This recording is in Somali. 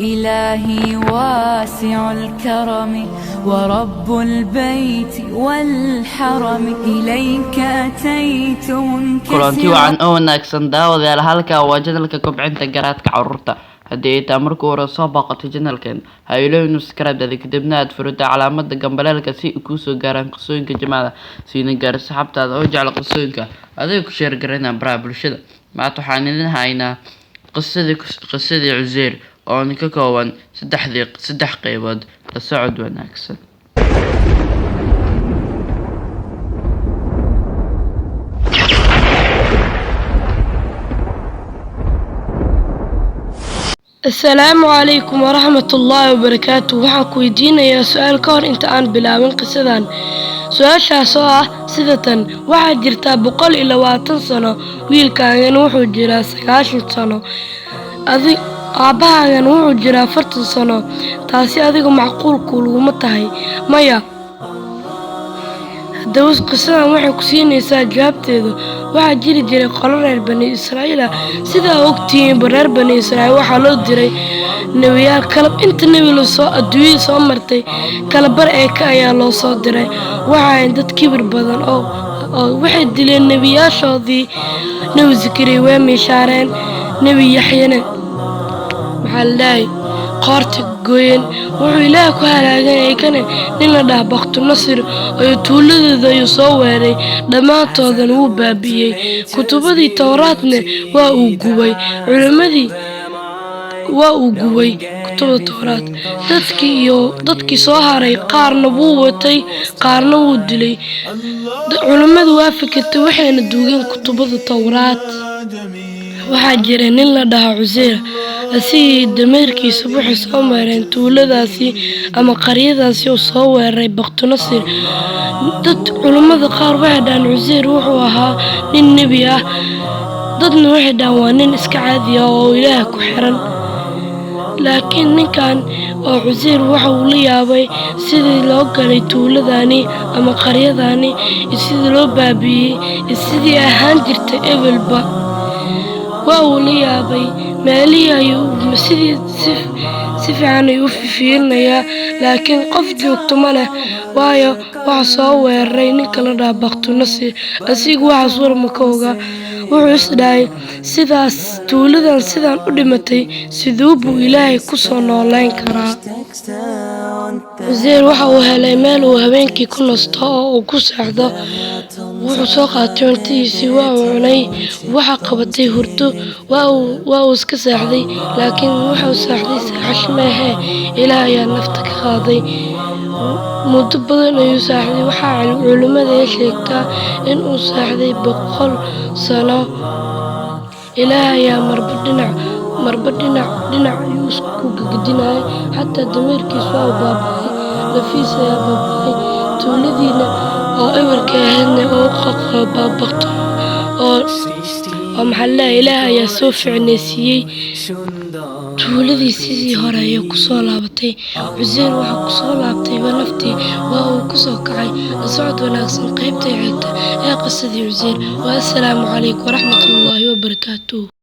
إلهي واسع الكرم ورب البيت والحرم إليك أتيت kulanti wacan oo wanaagsan daawadayaal halka waa channelka kobcinta garaadka carruurta haddii ay tahay markii hore soo booqatay channelkan ha ilaahin subscribe kadibna aad furto calaamada gambaleelka si ay kuu soo gaaraan qisooyinka jamaada siina gaar saxaabtaada oo jecel qisooyinka adiga ku share gareynaa baraha bulshada maanta waxaan idin haynaa qisadii Cuseyr oo ka kooban saddex qaybood la socod wanaagsan. السلام عليكم ورحمة الله وبركاته. waxaan ku weydiinayaa su'aal ka hor inta aan bilaabin qisadan. su'aashaas oo ah sidatan: waxaa jirta 120 sano, wiilkaagan wuxuu jiraa 90 sano, aabahaagan wuxuu jiraa 40 sano, taasi adiga macquul kuluma tahay? maya. haddaba qisadan waxay ku siinaysaa jawaabteeda. waxaa jiri jiray qolo reer bani Israa'iil ah. sidaa ogtihiin reer bani Israa'iil waxaa loo diray nebiyaal inta nebi adduunyada soo martay kala bar eeka ayaa loo soo diray. waxaa dad kibir badan oo waxay dileen nebiyaashoodii. nebi Zakariya waa meeshaareen, nebi Yaxyana maxaa la dhahay qoorta gooyeen. wuxuu Ilaahay ku halaagay eekana nin la dhaha Baqtunasir oo tuuladooda ayuu soo weeray, dhammaantoodana wuu baabi'iyey. kutubadii Tawraadna waa uu gubay. culimadii waa uu gubay kutubada Tawraad. dadkii soo haray qaarna wuu watay, qaarna wuu dilay. culimadu waa fikirtay waxayna duugeen kutubada Tawraad. waxaa jiray nin la dhaha Cuseyr, asigii dameerkiisa waxay soo mareen tuuladaasi ama qaryadaasi oo soo weeraray Baqtunasir. culimada qaar waxay dhahaan Cuseyr wuxuu ahaa nin nebi ah, dadna waxay dhahaan waa nin iska caadi ah oo Ilaahay ku xiran. laakiin ninkan oo Cuseyr waxa uu la yaabay sidii loo galay tuuladani ama qaryadani, sidii loo baabi'iyey, sidii ahaan jirtay ebelba. waa uu la yaabay meelihii ayuu sidii si fiican u fiirinayaa, laakiin qof joogto ma leh, waayo waxa soo weeraray ninka la dhaha Baqtunasir. asigu waxaas war ma ka ogaa. wuxuu is dhahay sidaas tuuladan sidaan u dhimatay siduu buu Ilaahay ku soo noolayn karaa. Cuseyr waxa uu helay meel uu habeenkii ku nasto oo uu ku seexdo. wuxuu soo qaatay cuntidiisii, waa uu cunay. waxa qabatay hurdo, waa uu iska seexday. laakiin wuxuu seexday seexasho maahe, Ilaahay ayaa nafta ka qaaday. muddo badan ayuu seexday. waxaa culimada ay sheegtaa in uu seexday 100 sano. Ilaahay ayaa marba dhinac ayuu isku gagdinayay. xataa dameerkiisu waa baaba'ay, lafiisa ayaa baaba'ay. tuuladiina oo ebarka ahaydna oo baabaqto oo maxaa la dhahay Ilaahay ayaa soo ficnaysiiyey. tuuladii sidii hore ayay ku soo laabatay. Cuseyr waxa ku soo laabtay naftii, waa uu ku soo kacay. la socod wanaagsan qaybta xigta ee qisadii Cuseyr. Assalaamu calaykum waraxmatullaahi wabarakaatuh.